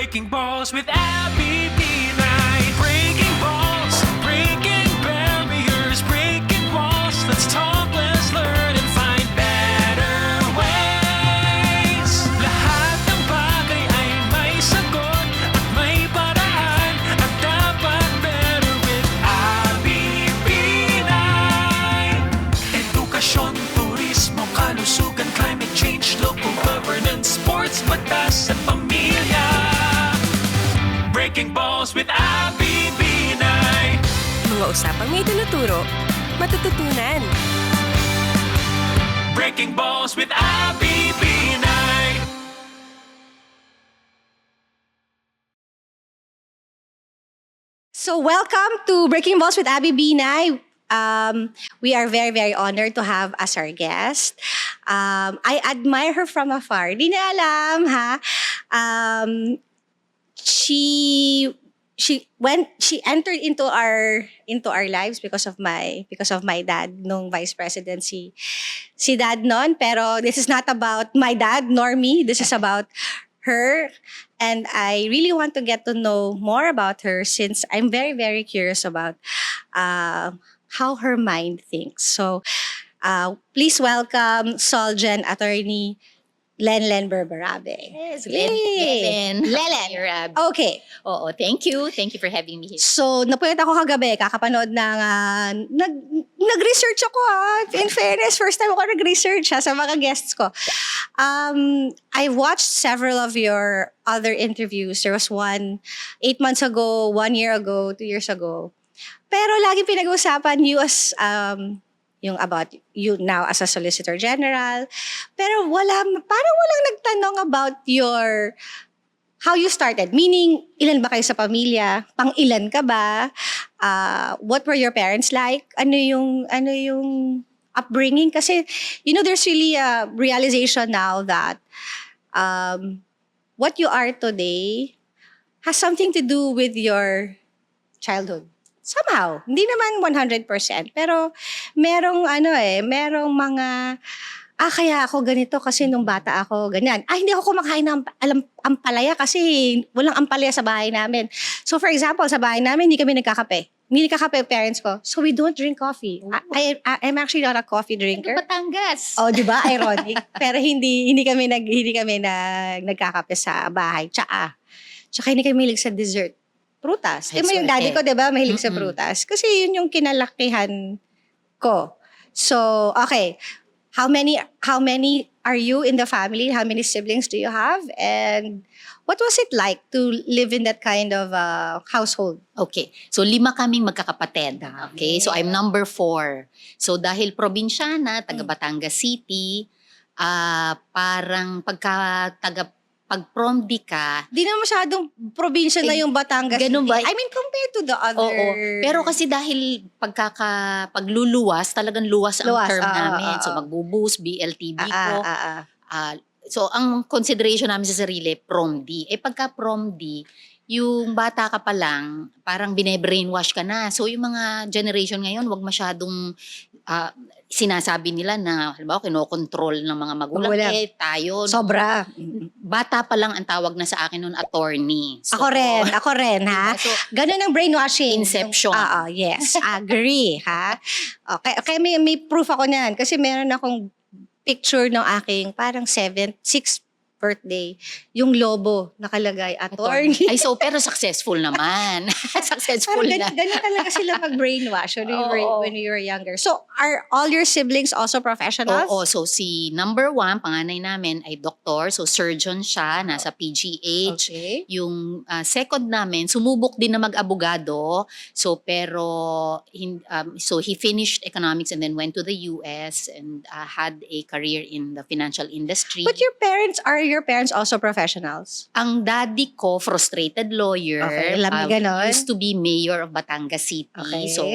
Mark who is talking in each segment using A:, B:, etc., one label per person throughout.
A: Breaking Balls with Abby Pinay. Breaking balls, breaking barriers, breaking walls. Let's talk, let's learn, and find better ways. Lahat ng bagay ay may sagot at may paraan, at dapat better with Abby Pinay. Edukasyon, turismo, kalusugan, climate change, local governance, sports, batas at pamilya. Breaking Balls with Abby Binay.
B: Mga usapang may tinuturo, matututunan.
A: Breaking Balls with Abby Binay.
C: So welcome to Breaking Balls with Abby Binay. We are very, very honored to have as our guest. I admire her from afar. Di na alam, ha? She entered into our lives because of my dad nung vice presidency. Si dad noon, pero this is not about my dad nor me. This is about her. And I really want to get to know more about her since I'm very, very curious about how her mind thinks. So, please welcome Solgen attorney Lenlen Berberabe.
D: Yes,
C: Yay! Lelen.
D: Lelen.
C: Okay.
D: Oo, thank you. Thank you for having me here.
C: So, napuyat ako kagabi, kakapanood ng, nag-research ako In fairness, first time ako nag-research sa mga guests ko. I watched several of your other interviews. There was one 8 months ago, 1 year ago, 2 years ago. Pero laging pinag-uusapan you as, yung about you now as a Solicitor General. Pero parang walang nagtanong about how you started. Meaning, ilan ba kayo sa pamilya? Pang-ilan ka ba? What were your parents like? Ano yung upbringing? Kasi, there's really a realization now that what you are today has something to do with your childhood. Somehow, hindi naman 100%, pero merong mga kaya ako ganito kasi nung bata ako ganyan. Hindi ako kumakain ng ampalaya kasi walang ampalaya sa bahay namin. So for example, sa bahay namin hindi kami nagkakape. Hindi nagkakape parents ko. So we don't drink coffee. I'm actually not a coffee drinker.
D: Batangas.
C: Oh, di ba? Ironic. Pero hindi kami nagkakape sa bahay. Tsaka hindi kami mahilig sa dessert. Prutas. Yung daddy ko, di ba, mahilig sa prutas. Kasi yun yung kinalakihan ko. So, okay. How many are you in the family? How many siblings do you have? And what was it like to live in that kind of household?
D: Okay. So, 5 kaming magkakapatid. Okay. So, I'm number 4. So, dahil probinsyana, taga Batangas City, parang pag prom-D ka,
C: Di na masyadong probinsya na yung Batangas.
D: ganun ba?
C: I mean, compared to the other...
D: oo. Pero kasi dahil pagluluwas, talagang luwas ang term namin. So, magbubuhos, BLTB ko. So, ang consideration namin sa sarili, prom-D. Pagka prom-D, yung bata ka pa lang, parang bine-brainwash ka na. So, yung mga generation ngayon, wag masyadong sinasabi nila na, halimbawa, kinokontrol ng mga magulang. Tayo,
C: Sobra.
D: bata pa lang ang tawag na sa akin noon, attorney. So,
C: Ako rin, ha?
D: So,
C: Ganun ang brainwashing.
D: Inception.
C: Yes. Agree, ha? Okay, may proof ako niyan. Kasi meron akong picture ng aking parang 6th birthday. Yung lobo nakalagay, attorney.
D: Ay, so, pero successful naman. Successful
C: Parang
D: na.
C: ganun talaga sila mag-brainwash when you were younger. So, are all your siblings also professionals?
D: Oo, so si number 1, panganay namin ay doktor. So surgeon siya, nasa PGH.
C: Okay.
D: Yung second namin, sumubok din na mag-abogado. So pero, so he finished economics and then went to the US and had a career in the financial industry.
C: But are your parents also professionals?
D: Ang daddy ko, frustrated lawyer.
C: Okay, alam mo ganon.
D: Used to be mayor of Batangas City.
C: Okay.
D: So,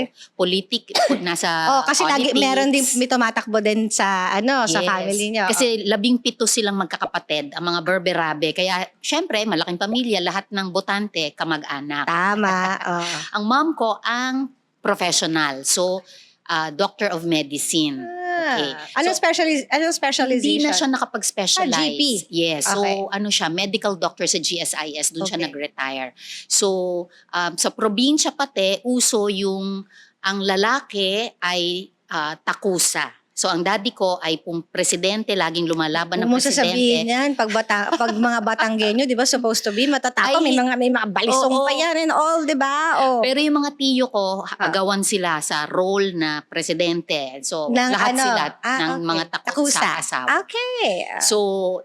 D: nasa
C: Kasi lagi
D: politics.
C: meron din may tumatakbo din sa sa
D: Yes.
C: family niyo.
D: Kasi 17 silang magkakapatid, ang mga Berberabe. Kaya, syempre, malaking pamilya, lahat ng botante, kamag-anak.
C: Tama.
D: Ang mom ko, ang professional. So, doctor of medicine. Okay.
C: Anong specialization?
D: Hindi na siya nakapag-specialize.
C: GP.
D: Yes. So,
C: Okay.
D: ano siya, medical doctor sa GSIS. Doon siya
C: Okay.
D: nag-retire. So, sa probinsya pati, uso ang lalaki ay takusa. So, ang daddy ko ay presidente, laging lumalaban ng
C: Huwag mo sasabihin
D: presidente.
C: yan, pag mga Batanggenyo, di ba, supposed to be, matatapang,
D: Ay,
C: may mga balisong
D: oo.
C: pa yan and all, di ba? Oh.
D: Pero yung mga tiyo ko, agawan sila sa role na presidente. So,
C: Ng
D: lahat sila ng
C: okay.
D: mga takusa asawa.
C: Okay.
D: So,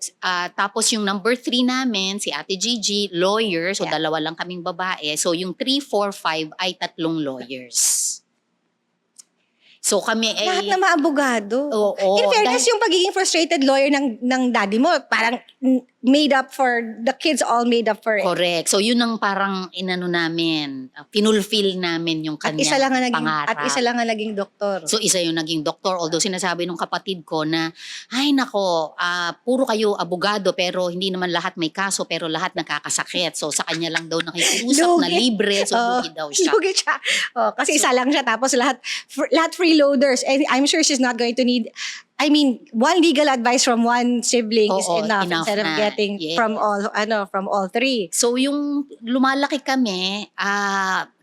D: tapos yung number 3 namin, si Ate Gigi, lawyer. So,
C: Yeah.
D: dalawa lang kaming babae. So, yung 3, 4, 5 ay 3 lawyers. So, kami ay...
C: Lahat na mga abogado.
D: Oo.
C: In fairness, yung pagiging frustrated lawyer ng daddy mo, parang made up for, the kids all made up for it.
D: Correct. So, yun ang parang inano namin, pinulfill namin yung
C: At
D: kanyang
C: isa lang ang naging doktor.
D: So, isa yung naging doktor. Although sinasabi nung kapatid ko na, ay nako, puro kayo abogado pero hindi naman lahat may kaso pero lahat nakakasakit. So, sa kanya lang daw nakikiusap na
C: Lugi.
D: libre. So, lugi daw siya.
C: Lugi siya. Oh, kasi isa lang siya. Tapos lahat freeloaders. And I'm sure she's not going to need, one legal advice from one sibling is
D: Oo,
C: enough
D: enough
C: instead of
D: na.
C: getting
D: Yes.
C: from all three.
D: So, yung lumalaki kami,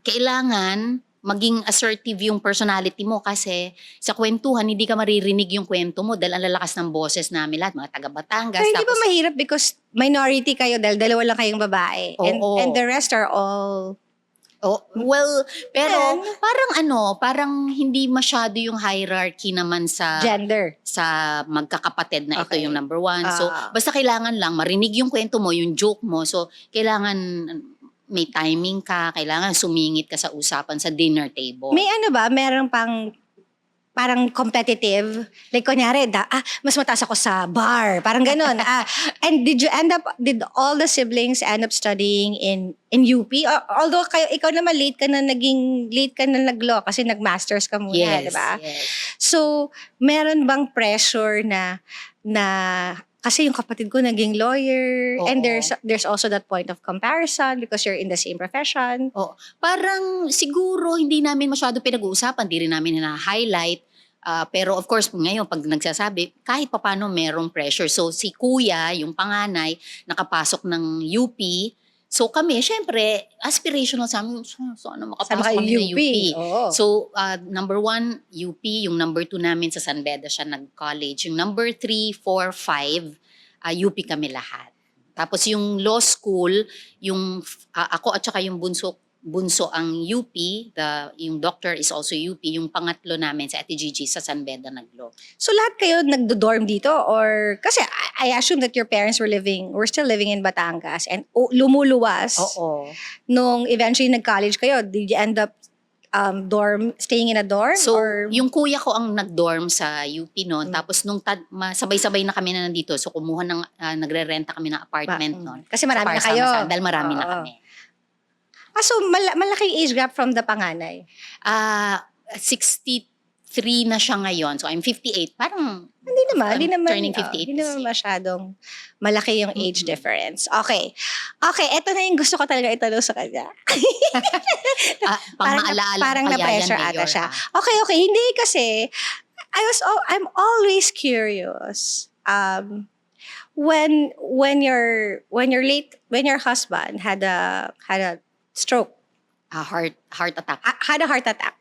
D: kailangan maging assertive yung personality mo kasi sa kwentuhan, hindi ka maririnig yung kwento mo dahil ang lalakas ng boses namin lahat, mga taga-Batangas.
C: Pero hindi ba
D: Tapos,
C: mahirap because minority kayo dahil dalawa lang kayong babae.
D: Oo.
C: And the rest are all...
D: pero parang hindi masyado yung hierarchy naman sa
C: gender.
D: magkakapatid na ito
C: Okay.
D: yung number 1. So, basta kailangan lang marinig yung kwento mo, yung joke mo. So, kailangan may timing ka, kailangan sumingit ka sa usapan sa dinner table.
C: May meron parang competitive. Like, kunyari, mas mataas ako sa bar. Parang ganun. And did all the siblings end up studying in UP? Although ikaw naman late ka na nag-law kasi nag-masters ka muna,
D: Yes,
C: di ba?
D: yes.
C: So, meron bang pressure na kasi yung kapatid ko naging lawyer, and
D: Oo.
C: there's also that point of comparison because you're in the same profession.
D: Parang siguro hindi namin masyado pinag-uusapan, di rin namin na-highlight. Pero of course, ngayon pag nagsasabi, kahit papano merong pressure. So si kuya, yung panganay, nakapasok ng UP. So kami, syempre, aspirational sa amin, so ano makapasok kami ng UP.
C: Oo.
D: So number 1, UP. Yung number 2 namin sa San Beda siya nag-college. Yung number 3, 4, 5, UP kami lahat. Tapos yung law school, yung ako at saka yung bunso ang UP, yung doctor is also UP, yung pangatlo namin sa Ate Gigi sa San Beda nag-law.
C: So lahat kayo nagdo-dorm dito or kasi I assume that your parents were still living in Batangas and lumuluwas.
D: Oo.
C: Nung eventually nag-college kayo, did you end up staying in a dorm?
D: So,
C: or
D: yung kuya ko ang nag-dorm sa UP noon. Tapos nung sabay-sabay na kami na nandito, so kumuha ng, nagre-renta kami ng apartment noon.
C: Kasi marami na kayo.
D: Dahil marami na kami.
C: So malaking age gap from the panganay.
D: 63 na siya ngayon. So I'm 58. Parang
C: Hindi naman.
D: turning 58
C: Hindi naman
D: this year.
C: masyadong malaki yung age difference. Okay. Okay, eto na yung gusto ko talaga itanong sa kanya. Parang na-pressure ata siya. Okay. Hindi kasi, I'm always curious. When your husband had a stroke,
D: Heart attack.
C: had a heart attack,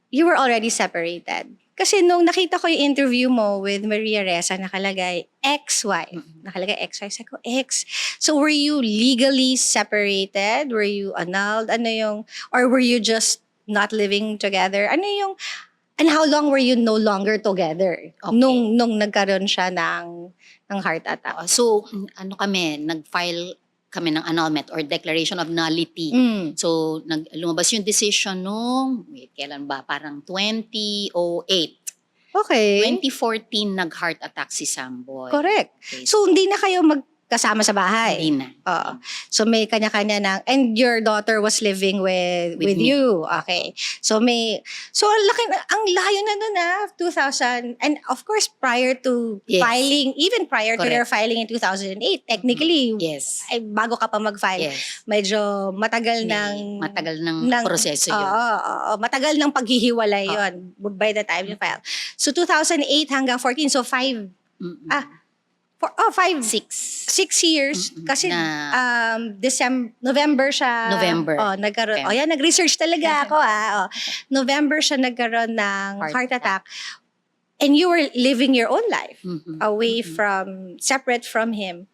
C: you were already separated. Kasi nung nakita ko yung interview mo with Maria Ressa, nakalagay ex-wife. Nakalagay ex-wife. Sabi ko, ex. So were you legally separated? Were you annulled? Or were you just not living together? And how long were you no longer together?
D: Okay.
C: Nung nagkaroon siya ng heart attack?
D: So, nag-file kami ng annulment or declaration of nullity. So, lumabas yung decision kailan ba? Parang 2008.
C: Okay.
D: 2014, nag-heart attack si Samboy.
C: Correct.
D: Okay.
C: So hindi na kayo kasama sa bahay.
D: Hindi na.
C: Oo. So may kanya-kanya ng, and your daughter was living with
D: me.
C: you. Okay. So ang layo na nun 2000, and of course prior to
D: Yes.
C: filing, even prior to
D: Correct.
C: their filing in 2008, technically,
D: Yes.
C: ay, bago ka pa mag-file,
D: Yes.
C: medyo matagal ng
D: Matagal ng proseso yun.
C: Oo, matagal ng paghihiwalay yon by the time you file. So 2008 hanggang 14, so 5
D: Mm-mm.
C: 6 years.
D: Mm-mm.
C: Kasi
D: Na-
C: November siya.
D: November.
C: Nagkaroon.
D: Okay.
C: Nag-research talaga ako. November siya nagkaroon ng heart attack. And you were living your own life
D: Mhm.
C: away
D: Mhm.
C: from, separate from him.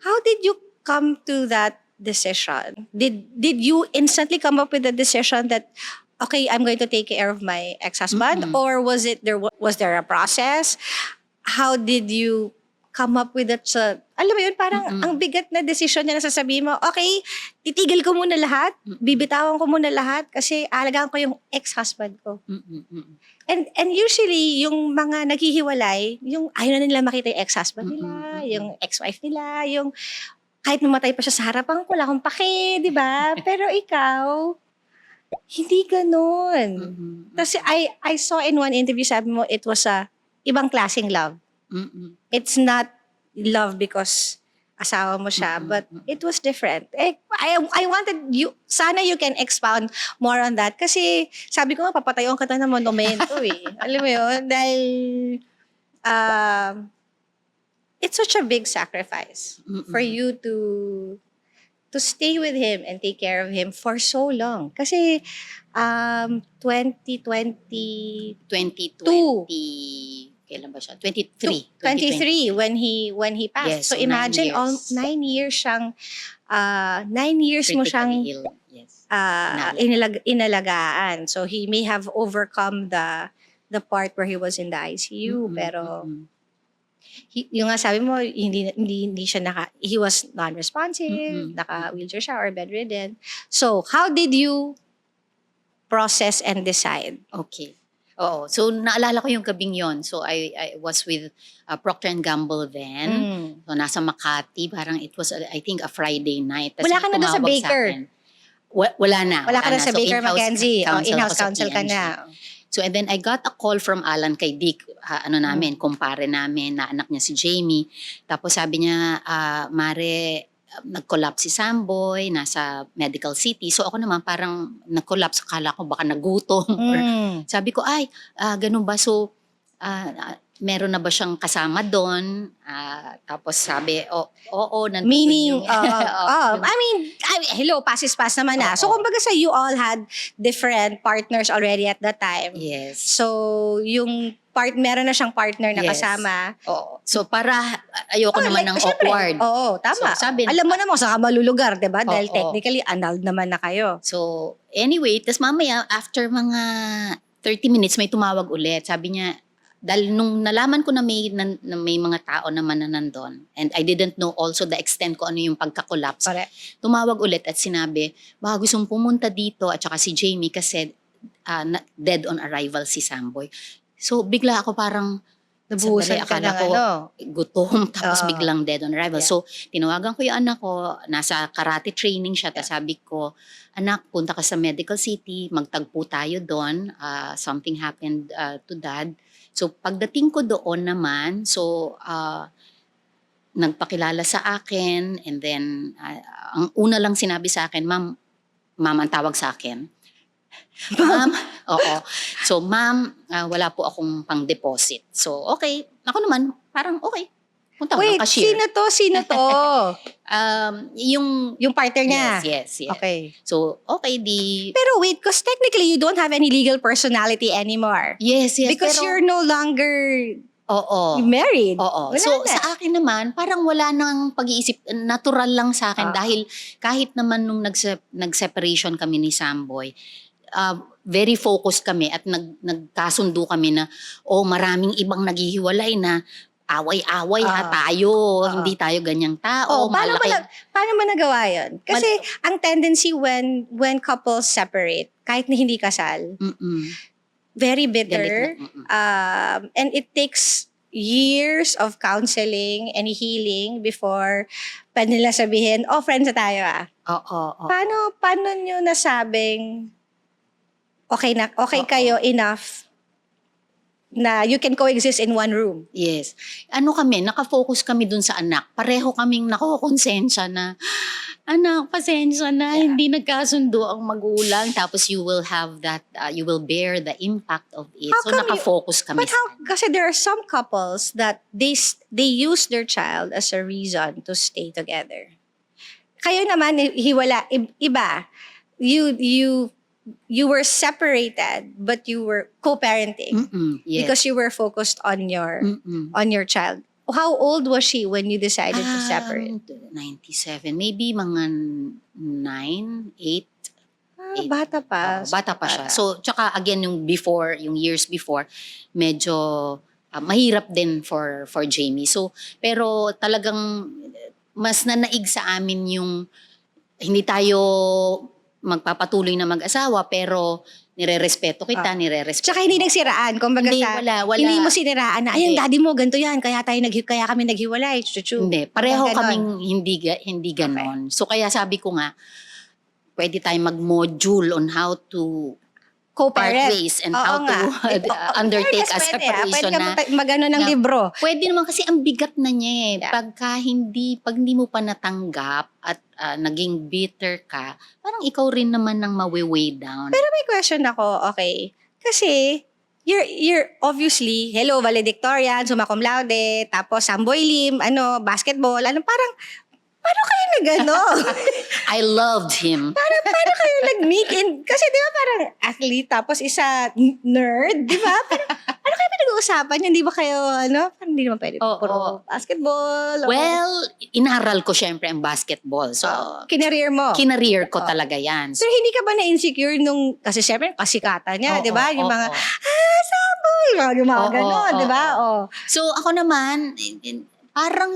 C: How did you come to that decision? Did you instantly come up with the decision that, okay, I'm going to take care of my ex-husband?
D: Mm-mm.
C: Or was there a process? How did you come up with that? Alam mo yun, parang
D: Mm-mm.
C: ang bigat na decision niya na sasabihin mo, okay, titigil ko muna lahat, bibitawan ko muna lahat kasi alagaan ko yung ex-husband ko.
D: Mm-mm. Mm-mm.
C: And usually, yung mga naghihiwalay, yung ayaw na nila makita yung ex-husband nila,
D: Mm-mm.
C: yung ex-wife nila, yung kahit mamatay pa siya sa harapan ko, wala akong pake, di ba? Pero ikaw, hindi ganun.
D: Mm-mm.
C: Kasi I saw in one interview, sabi mo, it was a ibang klaseng love.
D: Mm-mm.
C: It's not love because asawa mo siya,
D: Mm-mm.
C: but it was different. I wanted you, sana you can expound more on that. Kasi sabi ko nga, papatayon ka ng monumento Alam mo yun? Dahil it's such a big sacrifice
D: Mm-mm.
C: for you to stay with him and take care of him for so long. Kasi 2020
D: 2020, kailan ba siya? 23.
C: 23 when he passed.
D: Yes,
C: So
D: so 9
C: imagine
D: years.
C: 9 years siyang 9 years mo siyang
D: Critically ill. Yes.
C: inalagaan. So he may have overcome the part where he was in the ICU,
D: Mm-mm.
C: pero
D: Mm-mm.
C: yung nga sabi mo, hindi siya he was non-responsive,
D: Mm-mm.
C: naka-wheelchair siya or bedridden. So how did you process and decide?
D: Okay. Oo. So, naalala ko yung gabing yon. So, I was with Procter & Gamble then. So, nasa Makati. Parang it was, I think, a Friday night. Tas
C: Wala ka na doon sa
D: tumawag
C: Baker?
D: akin. Wala na.
C: Wala ka na sa
D: So,
C: Baker
D: in-house
C: McKenzie. In-house
D: ako sa
C: counsel ka
D: P&G.
C: na.
D: So, and then I got a call from Alan kay Dick, namin, kumpare namin, na anak niya si Jamie. Tapos sabi niya, Mare, nag-collapse si Samboy, nasa Medical City. So ako naman parang nag-collapse, akala ko baka nagutom. Or, sabi ko, ganun ba? So, meron na ba siyang kasama doon? Tapos sabi, oo, nandun
C: Meaning,
D: yung-
C: hello, pass naman na. So,
D: Oo.
C: kumbaga sa you all had different partners already at that time.
D: Yes.
C: So, yung meron na siyang partner na
D: Yes.
C: kasama.
D: Oo. So para ayoko naman ng
C: syempre,
D: awkward.
C: Oo, tama.
D: So, sabi-
C: Alam mo naman kung saan ka malulugar, di ba? Dahil
D: Oo.
C: technically, annulled naman na kayo.
D: So, anyway, tas mamaya, after mga 30 minutes, may tumawag ulit. Sabi niya, dahil nung nalaman ko na may mga tao naman na nandun, and I didn't know also the extent ko ano yung pagka-collapse,
C: Correct.
D: tumawag ulit at sinabi, baka gustong pumunta dito at saka si Jamie kasi dead on arrival si Samboy. So, bigla ako parang,
C: Nabuhusan
D: sandali,
C: ka
D: akala
C: ng
D: ko, gutom, tapos
C: Oo.
D: biglang dead on arrival.
C: Yeah.
D: So, tinawagan ko yung anak ko, nasa karate training siya, tapos sabi ko, anak, punta ka sa Medical City, magtagpo tayo doon, something happened to dad. So, pagdating ko doon naman, so, nagpakilala sa akin, and then, ang una lang sinabi sa akin, ma'am ang tawag sa akin. Ma'am, oo. So, ma'am, wala po akong pang-deposit. So, okay. Ako naman, parang okay. Punta ko
C: Wait,
D: ng cashier.
C: sino to?
D: Yung
C: Yung partner niya?
D: Yes.
C: Okay.
D: So, okay,
C: Pero wait, because technically, you don't have any legal personality anymore.
D: Yes.
C: Because
D: pero,
C: you're no longer
D: Oo.
C: married.
D: Oo.
C: Wala
D: So,
C: na.
D: sa akin naman, parang wala nang pag-iisip. Natural lang sa akin dahil kahit naman nung nag-separation kami ni Samboy, very focused kami at nagkasundo kami na, maraming ibang naghihiwalay na away-away tayo, hindi tayo ganyang tao.
C: Paano mo nagawa yun? Kasi
D: Mal-
C: ang tendency when couples separate, kahit na hindi kasal,
D: Mm-mm.
C: very
D: Galit
C: bitter.
D: na. Mm-mm.
C: And it takes years of counseling and healing before pwede nila sabihin, friends na tayo
D: Oo.
C: Paano nyo nasabing okay kayo enough na you can coexist in one room?
D: Yes. Nakafocus kami dun sa anak. Pareho kaming nakokonsensya na, anak, pasensya na, hindi nagkasundo ang magulang. Tapos you will have that, you will bear the impact of it. So nakafocus kami.
C: But kasi there are some couples that they use their child as a reason to stay together. Kayo naman, hiwala, iba. You were separated, but you were co-parenting
D: yes.
C: because you were focused on your child. How old was she when you decided to separate?
D: 97, maybe mga 9, 8.
C: Bata pa.
D: Bata pa siya. So, tsaka again, yung years before, medyo mahirap din for Jamie. So, pero talagang mas nanaig sa amin yung hindi tayo magpapatuloy na mag-asawa, pero nire-respeto kita,
C: Tsaka hindi nagsiraan. Kumbaga
D: wala.
C: Hindi mo siniraan na, yung daddy mo, ganito yan, kaya kami naghiwalay.
D: Hindi, pareho kaming hindi ganon. So kaya sabi ko nga, pwede tayong mag-module on how to
C: co-parent.
D: part ways and how to undertake a separation na.
C: Pwede ka mag-ano ng libro.
D: Pwede naman kasi ang bigat na niya eh. Pag hindi mo pa natanggap at naging bitter ka, parang ikaw rin naman nang mawe-weigh down.
C: Pero may question ako, okay. Kasi, you're obviously, hello, valedictorian, summa cum laude, tapos Samboy Lim, basketball, paano kayo nag-ano?
D: I loved him.
C: Paano kayo nag-meet in? Kasi di ba parang athlete, tapos isa nerd, di ba? Ano kayo pinag-uusapan? Hindi ba kayo, parang hindi naman pwede puro basketball?
D: Well, inaral ko syempre ang basketball. So,
C: kinareer mo?
D: Kinareer ko talaga yan.
C: So, hindi ka ba na-insecure nung, kasi syempre, kasikatan niya, di ba? Yung mga, Samboy, yung mga ganon, di ba?
D: So, ako naman, parang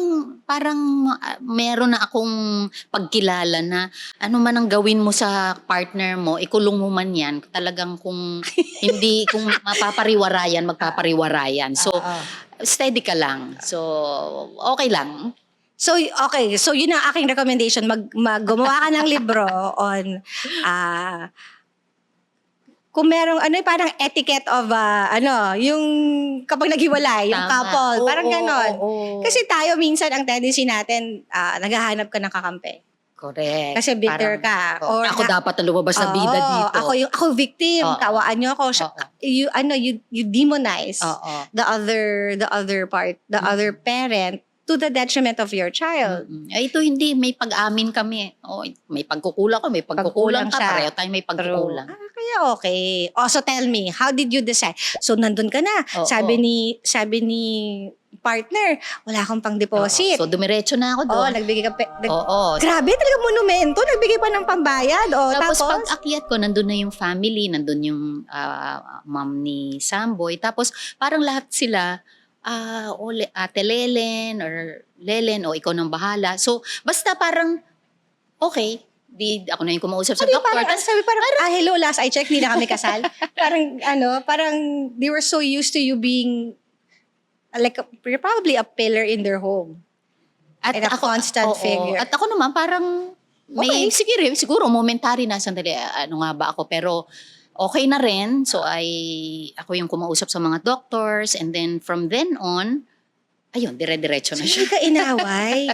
D: meron na akong pagkilala na ano man ang gawin mo sa partner mo, ikulong mo man yan, talagang kung magpapariwarayan. So, steady ka lang. So, okay lang.
C: So, okay. So, yun ang aking recommendation. Gumawa ka ng libro on kung merong parang etiquette of yung kapag naghiwalay, yung couple, parang ganon. Kasi tayo minsan ang tendency natin naghahanap ka ng kakampi.
D: Correct.
C: Kasi bitter ka.
D: Or ako dapat na lumabas na bida dito.
C: Ako victim. Kawaan niyo ako. You demonize the other parent to the detriment of your child.
D: Ito hindi, may pag-amin kami. May pagkukulang ko, may pagkukulang ka. Pareho tayo may pagkukulang.
C: Kaya okay. So tell me, how did you decide? So nandun ka na. Sabi ni partner, wala akong pang-deposit.
D: So dumiretso na ako doon.
C: Nagbigay ka grabe, talaga monumento. Nagbigay pa ng pambayad.
D: Tapos pag-akyat ko, nandun na yung family, nandun yung mom ni Samboy. Tapos parang lahat sila, Ate Lelen or Lelen o ikaw nang bahala. So, basta parang, okay, ako na yung kumausap sa doktor.
C: Sabi parang, hello, last I checked, hindi na kami kasal. parang they were so used to you being you're probably a pillar in their home. At a constant figure.
D: At ako naman parang, siguro momentary na sandali, ano nga ba ako, pero okay na rin. So, ako yung kumausap sa mga doctors. And then, from then on, ayun, dire-diretso na siya.
C: Hindi ka inaway.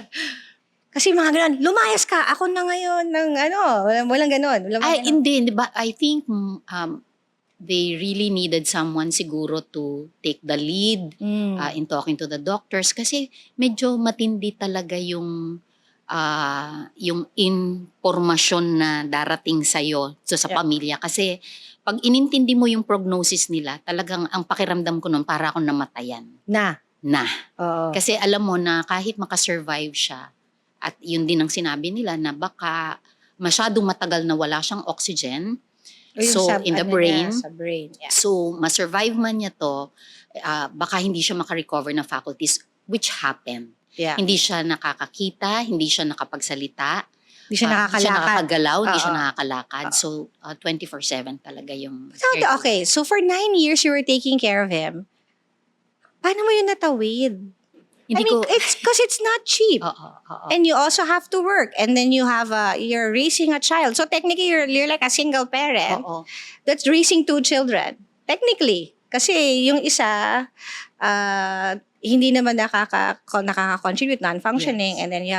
C: Kasi mga ganon, lumayas ka. Ako na ngayon ng walang ganon.
D: Hindi. Diba? I think they really needed someone siguro to take the lead in talking to the doctors. Kasi medyo matindi talaga yung informasyon na darating sa'yo sa pamilya. Kasi pag inintindi mo yung prognosis nila, talagang ang pakiramdam ko nun para akong namatayan. Na. Kasi alam mo na kahit makasurvive siya, at yun din ang sinabi nila na baka masyadong matagal na wala siyang oxygen. So, in the brain.
C: Sa brain. Yeah.
D: So, masurvive man niya to, baka hindi siya makarecover ng faculties, which happened.
C: Yeah.
D: Hindi siya nakakakita, hindi siya nakapagsalita.
C: Hindi siya nakakalakad.
D: Hindi siya nakakagalaw, hindi siya nakakalakad. So, 24/7 talaga yung...
C: Okay, so for 9 years you were taking care of him. Paano mo yun natawid?
D: Hindi
C: I mean,
D: ko,
C: it's because it's not cheap.
D: oo.
C: And you also have to work. And then you're raising a child. So technically, you're like a single parent
D: Oo.
C: that's raising 2 children. Technically. Kasi yung isa, hindi naman nakaka-contribute, non-functioning.
D: Yes.
C: And then you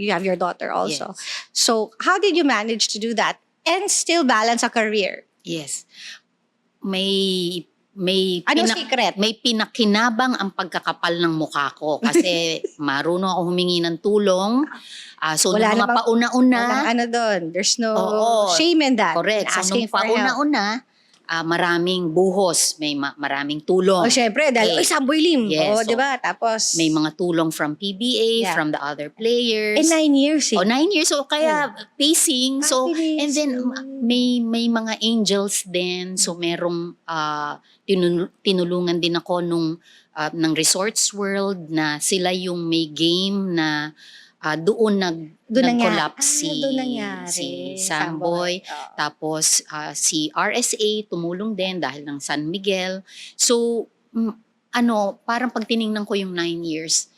C: have your daughter also.
D: Yes.
C: So how did you manage to do that and still balance a career?
D: Yes.
C: Anong secret?
D: May pinakinabang ang pagkakapal ng mukha ko kasi marunong ako humingi ng tulong. So
C: Wala
D: nung mga
C: namang-
D: pauna-una,
C: Walang ano doon. There's no
D: Oo.
C: shame in that.
D: correct.
C: in
D: So
C: asking
D: nung
C: for help.
D: pauna-una, maraming buhos, may maraming tulong.
C: Oh, syempre, dahil,
D: Okay.
C: Samboy Lim.
D: Yes,
C: Oo,
D: so,
C: di ba? Tapos,
D: May mga tulong from PBA,
C: Yeah.
D: from the other players.
C: 9 years eh.
D: 9 years. So, kaya pacing. So,
C: Bilis.
D: and then, may mga angels din. So, merong tinulungan din ako ng Resorts World na sila yung may game na doon nag-collapse
C: doon nangyari.
D: si Samboy.
C: Oo.
D: Tapos, si RSA tumulong din dahil ng San Miguel. So, parang pag tiningnan ko yung 9 years,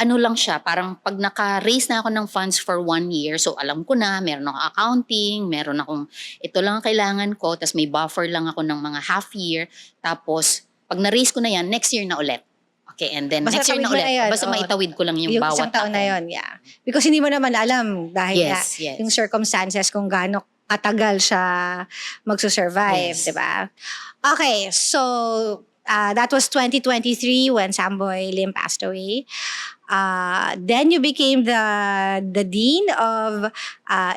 D: ano lang siya, parang pag naka-raise na ako ng funds for 1 year, so alam ko na, meron akong accounting, meron akong, ito lang ang kailangan ko, tapos may buffer lang ako ng mga half year, tapos pag na-raise ko na yan, next year na ulit. Okay, and then
C: Basta
D: next year na
C: tawid mo
D: ulit.
C: na yan,
D: Basta
C: oo.
D: maitawid ko lang yung
C: Yung
D: bawat
C: isang taon na
D: taon.
C: yun, yeah. Because hindi mo naman alam dahil
D: Yes,
C: nga,
D: yes.
C: yung circumstances kung gaano katagal siya magsusurvive,
D: Yes.
C: di ba? Okay, so that was 2023 when Samboy Lim passed away. Then you became the dean of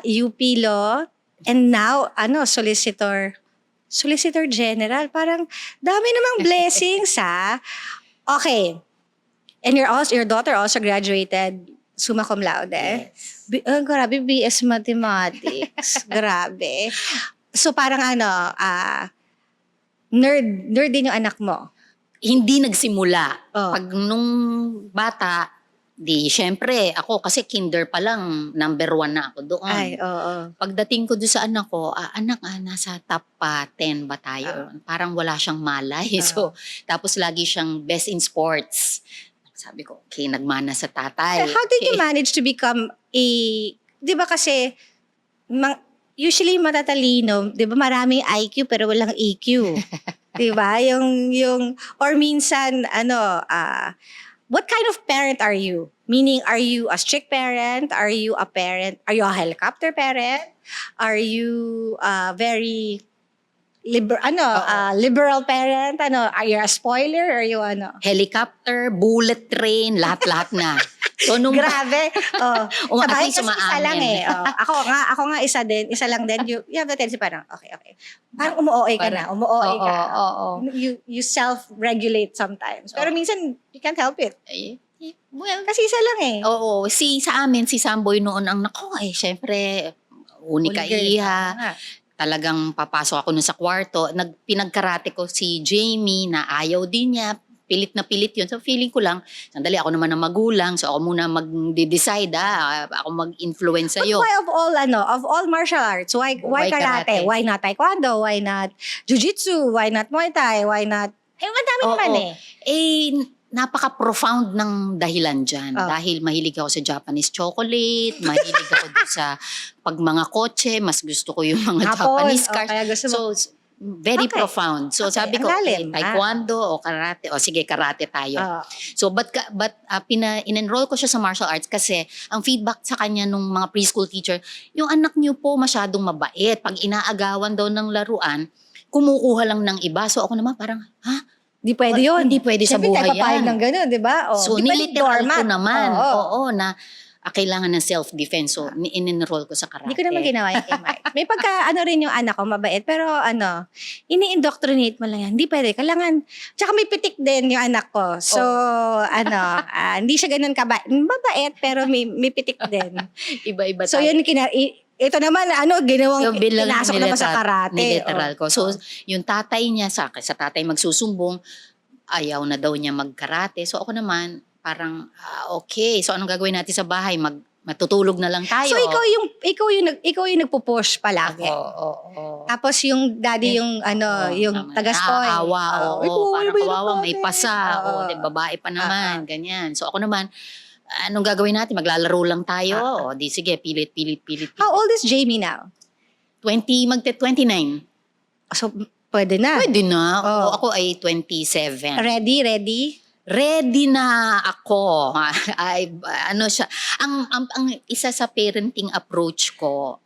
C: UP Law and now Solicitor General. Parang dami namang blessings ha. Okay. And your daughter also graduated summa cum laude.
D: Yes.
C: Grabe, BS Mathematics. Grabe. So parang nerd din yung anak mo.
D: Hindi nagsimula.
C: Oh.
D: Pag nung bata, syempre, ako kasi kinder pa lang, number 1 na ako doon.
C: Ay, oo.
D: Pagdating ko doon sa anak ko, anak, nasa top 10 ba tayo? Parang wala siyang malay. So, tapos lagi siyang best in sports. Sabi ko, okay, nagmana sa tatay.
C: So how did you manage to become di ba kasi, usually matatalino, di ba maraming IQ pero walang EQ. Di ba? Or minsan, what kind of parent are you? Meaning, are you a strict parent? Are you a helicopter parent? Are you very liberal parent? Are you a spoiler? Are you
D: Helicopter, bullet train, lahat-lahat na. So, nung
C: Grabe. Oh. Sa
D: At
C: bahay
D: least
C: kasi isa lang
D: umaamin.
C: eh. Oh. Ako nga isa lang din. You have the tendency parang, okay. Parang umuoy ka na. Umuoy ka.
D: Oo.
C: You self-regulate sometimes. Pero minsan, you can't help it.
D: Well,
C: Kasi isa lang eh.
D: oo. Sa amin, si Samboy noon ang syempre, unika
C: Holy girl.
D: iha.
C: Nga.
D: Talagang papasok ako nun sa kwarto. Pinagkarate ko si Jamie na ayaw din niya. Pilit na pilit yun. So feeling ko lang, sandali ako naman ang magulang. So ako muna mag-decide ako mag-influence
C: But
D: sa'yo.
C: why of all martial arts, why
D: Why
C: karate?
D: karate?
C: Why not taekwondo? Why not jiu-jitsu? Why not muay thai? Why not... ang dami naman
D: Oo.
C: eh.
D: Napaka-profound ng dahilan dyan.
C: Oh.
D: Dahil mahilig ako sa Japanese chocolate, mahilig ako sa pag mga kotse, mas gusto ko yung mga
C: Hapon.
D: Japanese
C: Oh,
D: cars.
C: kaya gusto mo.
D: So, very
C: Okay.
D: profound. So,
C: Okay,
D: sabi ko,
C: ang lalim,
D: taekwondo o karate. O sige, karate tayo.
C: Oh.
D: So, in-enroll ko siya sa martial arts kasi ang feedback sa kanya nung mga preschool teacher, yung anak niyo po masyadong mabait. Pag inaagawan daw ng laruan, kumukuha lang ng iba. So, ako naman parang,
C: Di pwede yun.
D: Hindi pwede sa
C: Siyempre,
D: buhay
C: tayo papayag
D: yan.
C: ng gano'n, di ba? Oh,
D: So,
C: di pwede
D: niliteral ko
C: doormat.
D: naman.
C: Oo.
D: Na kailangan ng self-defense. So, in-enroll ko sa karate.
C: Hindi ko naman ginawa yung kay Mike. May rin yung anak ko, mabait. Pero ini-indoctrinate mo lang yan. Hindi pwede. Kailangan, tsaka may pitik din yung anak ko. So, hindi siya ganun mabait, pero may pitik din.
D: Iba-iba
C: So,
D: tayo.
C: yun, ito naman, ginawang,
D: Yung bilang
C: pinasok naman sa karate.
D: niliteral ko. So, yung tatay niya, sa tatay magsusumbong, ayaw na daw niya mag-karate. So, ako naman, parang, okay. So, anong gagawin natin sa bahay? matutulog na lang tayo.
C: So ikaw yung nagpo-push palagi.
D: Oo.
C: Tapos yung daddy yung yung taga-spoil.
D: Nakakaawa, parang kawawa, may pasa.
C: Oo.
D: Babae pa naman, ganyan. So ako naman, anong gagawin natin? Maglalaro lang tayo. Di sige, pilit.
C: How old is Jamie now?
D: 29.
C: So, pwede na.
D: Pwede na.
C: Oh.
D: Ako ay 27.
C: Ready?
D: Ready na ako. Ay, ano siya. Ang isa sa parenting approach ko,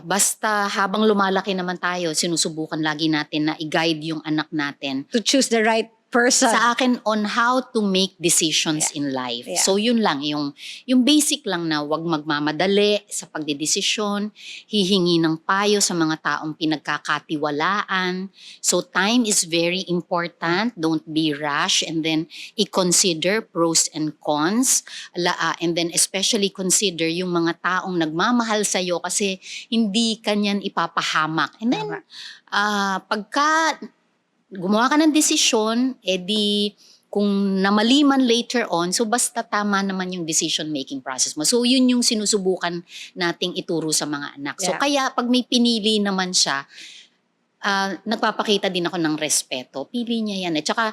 D: basta habang lumalaki naman tayo, sinusubukan lagi natin na i-guide yung anak natin.
C: To choose the right person.
D: Sa akin on how to make decisions in life.
C: Yeah.
D: So yun lang, yung basic lang na wag magmamadali sa pagdedesisyon, hihingi ng payo sa mga taong pinagkakatiwalaan. So time is very important. Don't be rash, and then i-consider pros and cons. And then especially consider yung mga taong nagmamahal sa'yo kasi hindi kanyan ipapahamak. And then pagka gumawa ka ng desisyon, edi kung namali man later on, so basta tama naman yung decision-making process mo. So yun yung sinusubukan nating ituro sa mga anak. So kaya pag may pinili naman siya, nagpapakita din ako ng respeto. Pili niya yan. At saka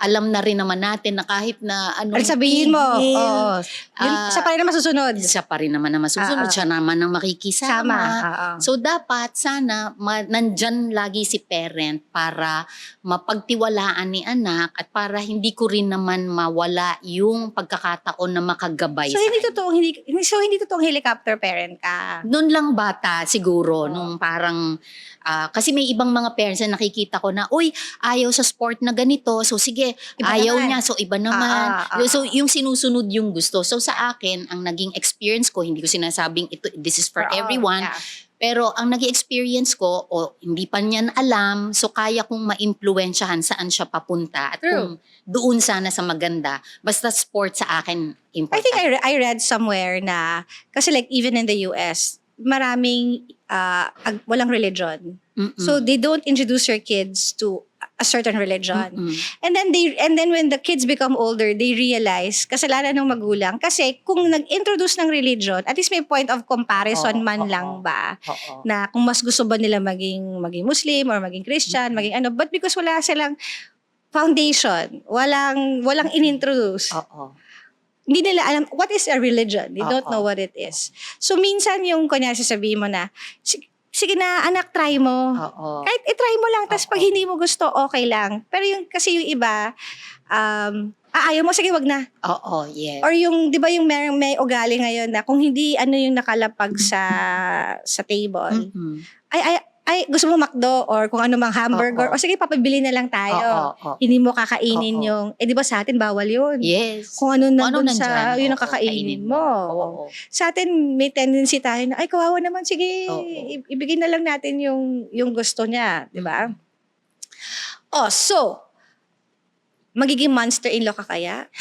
D: alam na rin naman natin na kahit na anong
C: sabihin mo, siya pa rin na masusunod.
D: Siya pa rin naman na masusunod. Siya naman ang makikisama. So dapat sana nandyan lagi si parent para mapagtiwalaan ni anak at para hindi ko rin naman mawala yung pagkakataon na makagabay
C: So
D: sa
C: hindi totoong helicopter parent ka.
D: Noon lang bata siguro, nung parang kasi may ibang mga parents na nakikita ko na, uy, ayaw sa sport na ganito. So sige,
C: Iba
D: ayaw
C: naman.
D: niya. So iba naman. So yung sinusunod yung gusto. So sa akin, ang naging experience ko, hindi ko sinasabing this is for everyone.
C: Yeah.
D: Pero ang naging experience ko, hindi pa niyan alam, so kaya kong ma-impluwensyahan saan siya papunta. At kung doon sana sa maganda, basta sport sa akin important.
C: I think I read somewhere na, kasi like even in the US, maraming walang religion. So they don't introduce your kids to a certain religion. And then when the kids become older, they realize kasalanan ng magulang kasi kung nag-introduce ng religion, at least may point of comparison lang ba na kung mas gusto ba nila maging Muslim or maging Christian, maging ano, but because wala silang foundation, walang inintroduce. Hindi nila alam what is a religion. They don't know what it is. So minsan yung kunyari sasabihin mo na, sige na anak, try mo. Kahit i-try mo lang, tapos pag hindi mo gusto, okay lang. Pero kasi yung iba, ayaw mo, sige wag na.
D: Yes.
C: Or yung, di ba yung may ugali ngayon na kung hindi ano yung nakalapag sa table, ay gusto mo McDo or kung ano mang hamburger, o sige papabili na lang tayo. Hindi mo kakainin yung, di ba sa atin bawal yun?
D: Yes.
C: Kung ano nandun
D: nandyan,
C: yun ang kakainin mo. Sa atin may tendency tayo na, ay kawawa naman, sige, ibigay na lang natin yung gusto niya, di ba? So, magiging monster-in-law ka kaya?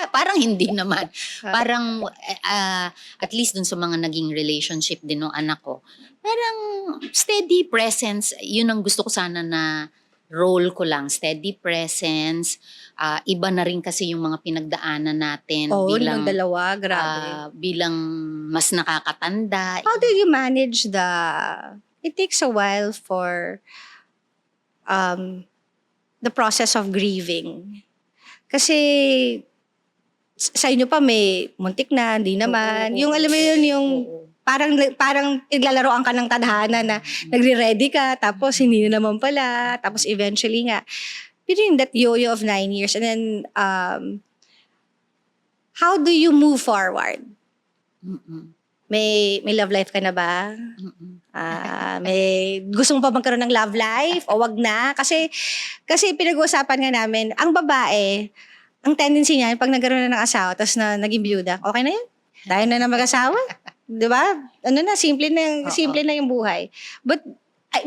D: Parang hindi naman. Parang at least dun sa mga naging relationship din ng anak ko, parang steady presence, yun ang gusto ko sana na role ko lang. Steady presence. Iba na rin kasi yung mga pinagdaanan natin bilang
C: dalawa, grabe.
D: Bilang mas nakakatanda.
C: How did you manage it takes a while for the process of grieving. Kasi sa inyo pa may muntik na, hindi naman. Yung alam mo yun, yung parang iglalaroan ka ng tadhana na nagre-ready ka, tapos hindi na naman pala, tapos eventually nga, during that yo-yo of 9 years, and then, how do you move forward? May love life ka na ba? May gusto mo pa magkaroon ng love life o wag na? Kasi pinag-uusapan nga namin, ang babae, ang tendency niya, pag nagkaroon na ng asawa, tapos naging byuda, okay na yun? Tayo na mag-asawa? Di ba? Simple na yung buhay. But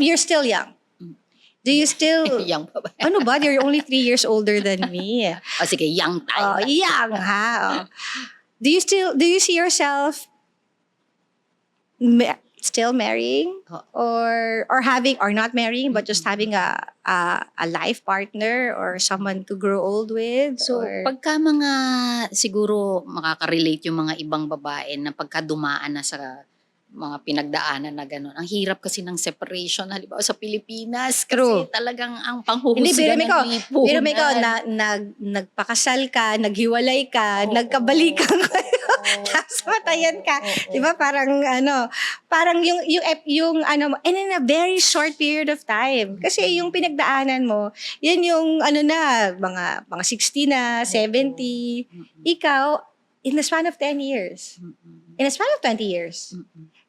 C: you're still young. Do you still...
D: Young pa ba?
C: Ano ba? You're only 3 years older than me.
D: Sige, young tayo.
C: Young ha. Do you see yourself still marrying or having or not marrying but just having a life partner or someone to grow old with?
D: So,
C: or,
D: pagka mga, siguro makaka-relate yung mga ibang babae na pagka dumaan na sa mga pinagdaanan na gano'n. Ang hirap kasi ng separation, halimbawa sa Pilipinas. Kasi
C: True.
D: talagang ang panghuhusga ng lipunan.
C: pero may ikaw nagpakasal ka, naghiwalay ka, nagkabalikan ka. Tapos matayan ka. Di ba? Parang yung and in a very short period of time. Kasi yung pinagdaanan mo, yan yung mga 60 na, 70. Ikaw, in the span of 10 years. In the span of 20 years.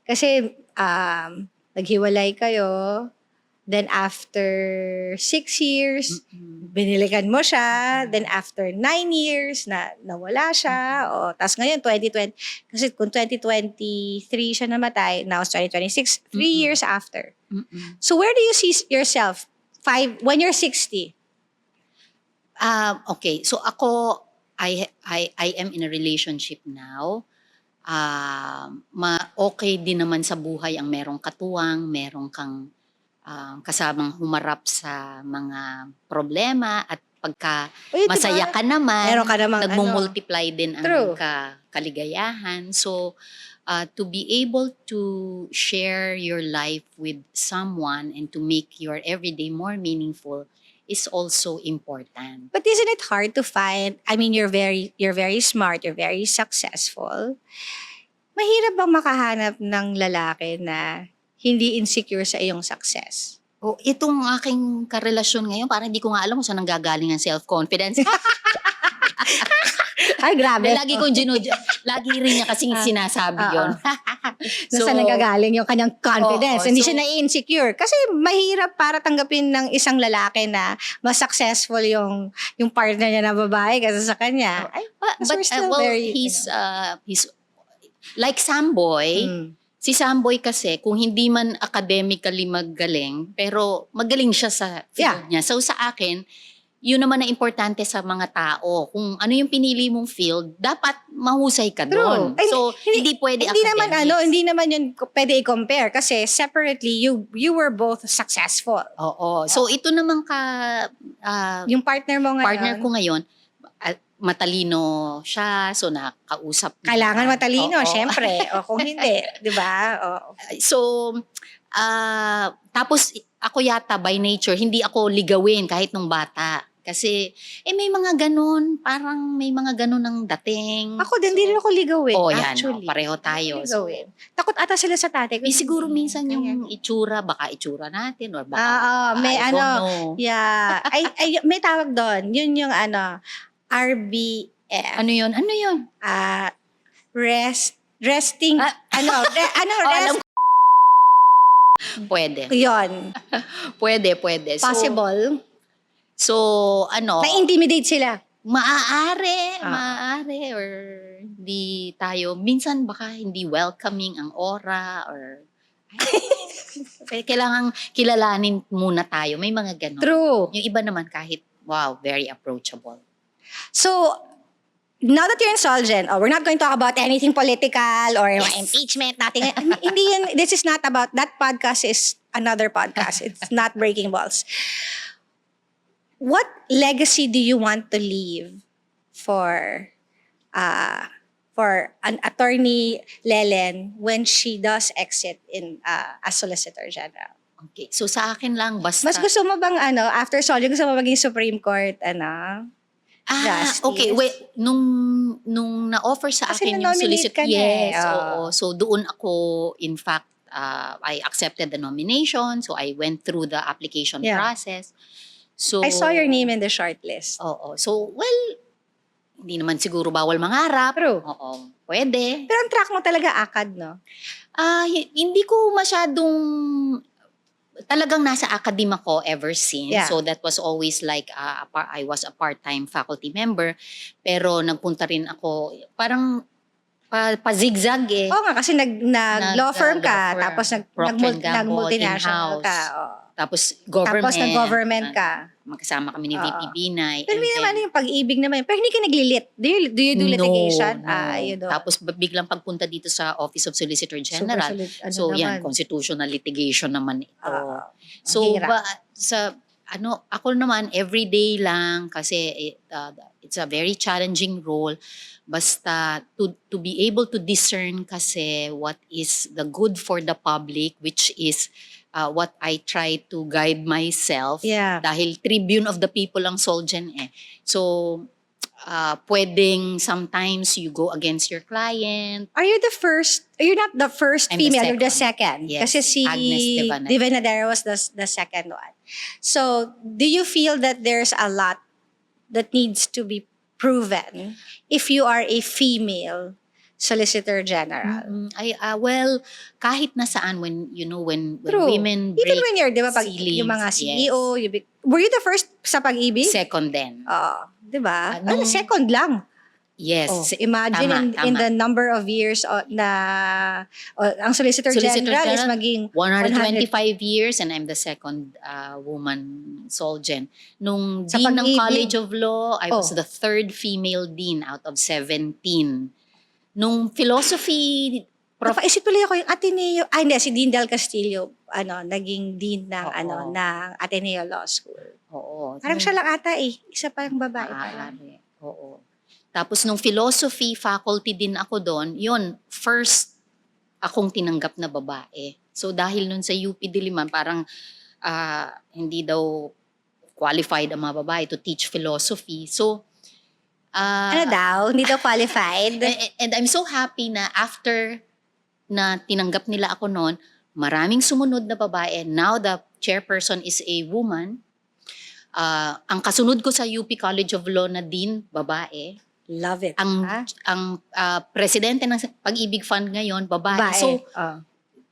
C: Kasi naghiwalay kayo, then after 6 years, binilikan mo siya, then after 9 years, nawala siya, tapos ngayon 2020, kasi kung 2023 siya namatay, now it's 2026, 3 years after. So where do you see yourself when you're 60?
D: Okay, so ako, I am in a relationship now. Okay din naman sa buhay ang merong katuwang, merong kang kasamang humarap sa mga problema at pagka masaya ka naman,
C: meron ka namang
D: nagmumultiply din ang
C: True.
D: kaligayahan. So, to be able to share your life with someone and to make your everyday more meaningful is also important.
C: But isn't it hard to find, you're very smart, you're very successful. Mahirap bang makahanap ng lalaki na hindi insecure sa iyong success?
D: Itong aking karelasyon ngayon, parang hindi ko nga alam kung saan nanggagaling ang self-confidence.
C: Ay, grabe.
D: Lagi rin niya kasing sinasabi yon.
C: Saan nagagaling yung kanyang confidence? Hindi siya na-insecure. Kasi mahirap para tanggapin ng isang lalaki na mas successful yung partner niya na babae kaysa sa kanya.
D: He's like Samboy. Si Samboy kasi, kung hindi man academically magaling, pero magaling siya sa field niya. So sa akin, yun naman na importante sa mga tao. Kung ano yung pinili mong field, dapat mahusay ka doon. So, hindi pwede academics.
C: Hindi naman yun pwede i-compare kasi separately, you were both successful.
D: Oo. So, ito naman
C: yung partner mo ngayon.
D: Partner ko ngayon, matalino siya, so nakausap.
C: Kailangan matalino, syempre. O kung hindi, di ba?
D: So, tapos ako yata by nature, hindi ako ligawin kahit nung bata. Kasi, may mga ganun, parang may mga ganun ng dating.
C: Ako din, hindi rin ako ligawin.
D: Actually. Pareho tayo.
C: Ligawin. Takot ata sila sa tatay ko.
D: Siguro minsan yung itsura, baka itsura natin, or baka,
C: may
D: I don't know.
C: Yeah. May tawag doon. Yun yung RBF.
D: Ano yun?
C: Resting. Rest.
D: Pwede.
C: Yun.
D: Pwede.
C: Possible.
D: So,
C: na-intimidate sila.
D: Maaari, or hindi tayo, minsan baka hindi welcoming ang aura, or kailangan kilalanin muna tayo. May mga ganon.
C: True.
D: Yung iba naman kahit, very approachable.
C: So, now that you're in Solgen, we're not going to talk about anything political or impeachment, nothing. Hindi yun, this is not about, that podcast is another podcast. It's not Breaking Balls. What legacy do you want to leave for an attorney Lelen when she does exit as Solicitor General?
D: Okay, so sa akin lang, basta...
C: Mas gusto mo bang after Solgen, gusto mo maging Supreme Court, Justice?
D: Okay, wait, nung na-offer sa
C: Kasi
D: akin yung solicitor,
C: yes,
D: oo. So doon ako, in fact, I accepted the nomination, so I went through the application process. So,
C: I saw your name in the shortlist.
D: Oo. So, hindi naman siguro bawal mangarap.
C: True.
D: Oo. Pwede.
C: Pero ang track mo talaga akad, no?
D: Hindi ko masyadong talagang nasa academe ako ever since.
C: Yeah.
D: So that was always like I was a part-time faculty member, pero nagpunta rin ako parang pa-zigzag
C: Oo nga, kasi nag-law firm ka, tapos
D: Procter & Gamble,
C: nag-multinational
D: in-house.
C: ka.
D: Tapos government.
C: Tapos nag-government ka.
D: Magkasama kami ni
C: Oo.
D: VP Binay.
C: Pero
D: and
C: hindi
D: then-
C: naman yung pag-ibig naman. Pero hindi ka naglilit. Do you do litigation?
D: No.
C: You don't.
D: Tapos biglang pagpunta dito sa Office of Solicitor General. So yan, constitutional litigation naman ito. So ako naman everyday lang kasi it's a very challenging role. Basta to be able to discern kasi what is the good for the public, which is what I try to guide myself.
C: Yeah.
D: Dahil tribune of the people ang Solgen eh. So pwedeng sometimes you go against your client.
C: Are you the first? You're not the first
D: I'm the
C: female. You're the
D: second.
C: second.
D: Yes,
C: Kasi si
D: Agnes Devanadero.
C: Devanadero was the second one. So, do you feel that there's a lot that needs to be proven if you are a female Solicitor General?
D: Well, kahit nasaan when
C: True.
D: women break
C: Even when you're, di ba, pag
D: ceilings,
C: yung mga
D: yes.
C: CEO, were you the first sa pag-ibig?
D: Second din.
C: Oo. Di ba?
D: Nung-
C: Second lang.
D: Yes.
C: Oh, imagine
D: Tama,
C: in
D: tama.
C: the number of years ang Solicitor General is maging
D: 125 years and I'm the second woman Solgen. Nung
C: Sa
D: Dean ng
C: pag-ibig.
D: College of Law, I was
C: Oh.
D: the third female dean out of 17. Nung philosophy,
C: Napaisip tuloy ako yung Ateneo. Hindi, si Dean Del Castillo, naging dean ng,
D: Oo.
C: ng Ateneo Law School.
D: oo.
C: Parang siya lang ata isa pa yung babae pa lang.
D: Maaari. Oo. Tapos nung philosophy faculty din ako doon, yun, first akong tinanggap na babae. So dahil nun sa UP Diliman, parang hindi daw qualified ang mga babae to teach philosophy. So,
C: Ano daw? Hindi daw qualified?
D: and I'm so happy na after na tinanggap nila ako noon, maraming sumunod na babae. Now the chairperson is a woman. Ang kasunod ko sa UP College of Law na dean, babae.
C: Love it.
D: Ang presidente ng Pag-ibig Fund ngayon, babae. So,
C: Oh.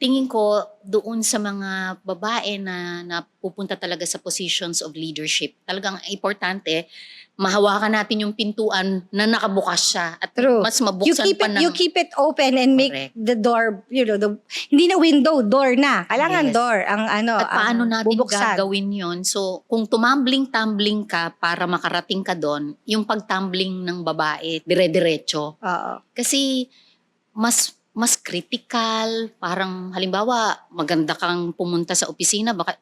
D: tingin ko doon sa mga babae na pupunta talaga sa positions of leadership, talagang importante, mahawakan natin yung pintuan na nakabukas siya at
C: True.
D: mas mabuksan
C: You keep it open and make
D: Correct.
C: the door, hindi na window, door na. Kailangan
D: Yes.
C: door.
D: At paano natin
C: bubuksan.
D: gagawin yon? So, kung tumambling-tumbling ka para makarating ka doon, yung pagtumbling ng babae, dire-diretso.
C: Oo.
D: Kasi mas critical, parang halimbawa, maganda kang pumunta sa opisina, baka,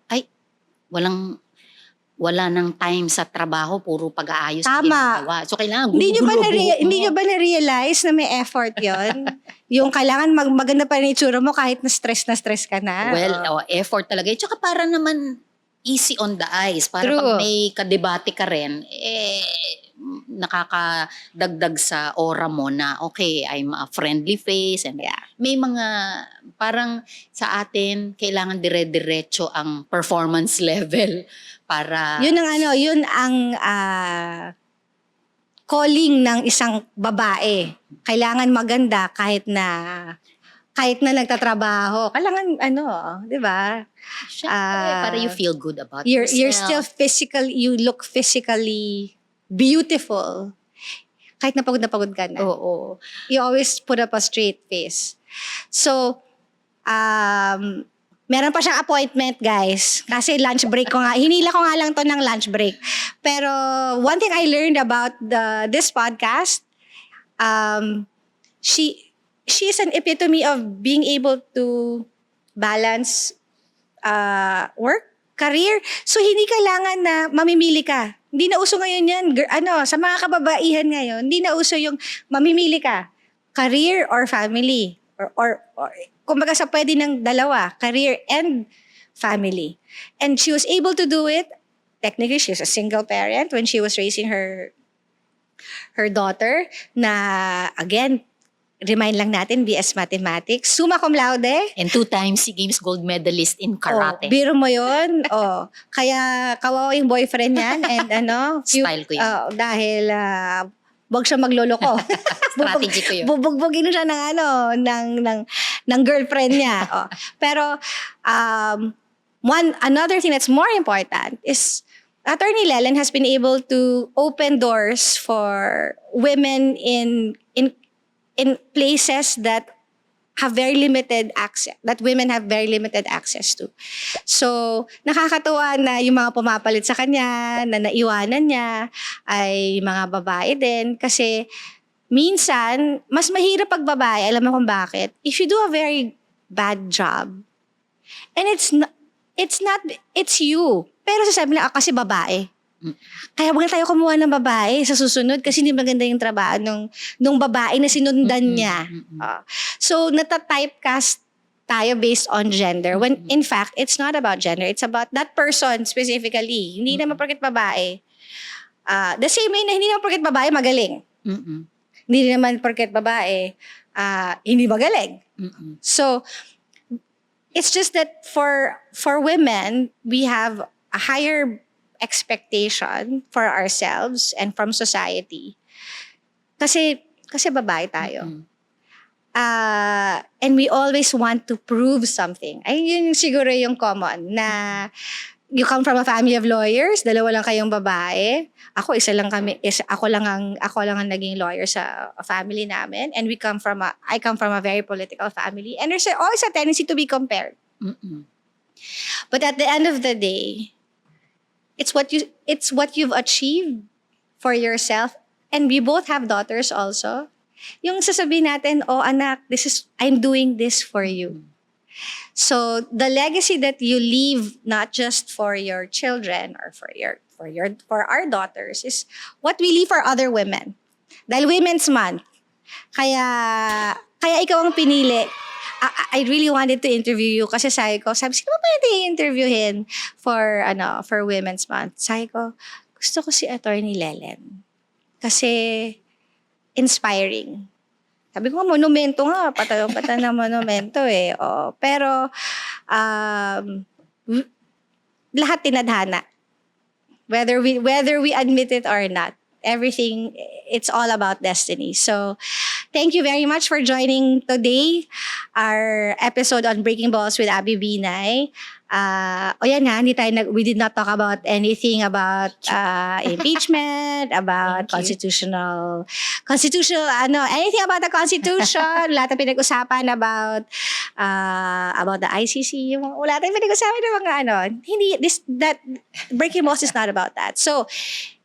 D: wala nang time sa trabaho, puro pag-aayos.
C: Tama.
D: ginagawa. So, kailangan
C: Hindi
D: gulo-gulo.
C: nyo ba na-realize na may effort yon? Yung kailangan maganda pa rin itsura mo kahit na stress ka na.
D: Well, effort talaga. Tsaka para naman easy on the eyes. Para
C: True.
D: pag may kadebate ka rin, nakakadagdag sa aura mo na, okay, I'm a friendly face. And may mga, parang sa atin, kailangan dire-diretso ang performance level para...
C: Yun ang calling ng isang babae. Kailangan maganda kahit na nagtatrabaho. Kailangan di ba?
D: Syempre, para you feel good about
C: You're
D: yourself.
C: still you look physically beautiful. Kahit na pagod ka na.
D: Oo.
C: You always put up a straight face. So, meron pa siyang appointment, guys. Kasi lunch break ko nga. Hinila ko nga lang to ng lunch break. Pero one thing I learned about this podcast, she is an epitome of being able to balance work, career. So, hindi kailangan na mamimili ka. Hindi na uso ngayon yan. Sa mga kababaihan ngayon, hindi na uso yung mamimili ka. Career or family. Or kumbaga sa pwede ng dalawa, career and family. And she was able to do it. Technically, she's a single parent when she was raising her daughter na, again, remind lang natin, BS Mathematics, summa cum laude.
D: And 2 times SEA Games gold medalist in karate.
C: Biro mo yun. Kaya kawawa yung boyfriend niyan. And
D: Style ko yun.
C: dahil wag siya magloloko.
D: Strategy ko yun.
C: Bubugbugin siya ng girlfriend niya. Pero another thing that's more important is Attorney Lelen has been able to open doors for women in places that have very limited access, that women have very limited access to. So, nakakatuwa na yung mga pumapalit sa kanya, na naiwanan niya, ay mga babae din. Kasi, minsan, mas mahirap pag babae. Alam mo kung bakit? If you do a very bad job, and it's you. Pero sasabi na, kasi babae. Kaya wag na tayo kumuha ng babae sa susunod kasi hindi maganda yung trabaho nung babae na sinundan niya. So, nata-typecast tayo based on gender when in fact, it's not about gender. It's about that person specifically. Hindi naman porket babae. The same way na hindi naman porket babae magaling. Hindi naman porket babae hindi magaling. So, it's just that for women, we have a higher expectation for ourselves and from society. Kasi babae tayo. And we always want to prove something. Ay, yun siguro yung common na you come from a family of lawyers, dalawa lang kayong babae. Ako ako lang ang naging lawyer sa family namin, and I come from a very political family, and there's always a tendency to be compared. But at the end of the day, it's what you've achieved for yourself, and we both have daughters also. Yung sasabihin natin, oh anak, I'm doing this for you. So the legacy that you leave, not just for your children or for our daughters, is what we leave for other women. Dahil Women's Month, kaya ikaw ang pinili. I really wanted to interview you kasi sabi ko, sino ba pwede i-interviewin for Women's Month? Sabi ko, gusto ko si Attorney Lelen. Kasi inspiring. Sabi ko, monumento nga, patayo na monumento eh. Oh, pero lahat tinadhana. Whether we admit it or not. Everything, it's all about destiny. So, thank you very much for joining today our episode on Breaking Balls with Abby Binay. We did not talk about anything about impeachment, about constitutional, anything about the Constitution. Wala tayong pinag-usapan about the ICC. Wala tayong pinag-usapan ng mga Breaking Balls is not about that. So,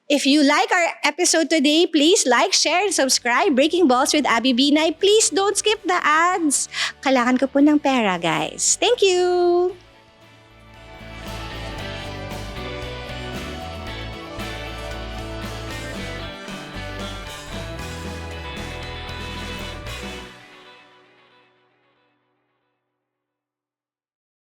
C: if you like our episode today, please like, share, and subscribe. Breaking Balls with Abby Binay. Please don't skip the ads. Kailangan ko po ng pera, guys. Thank you!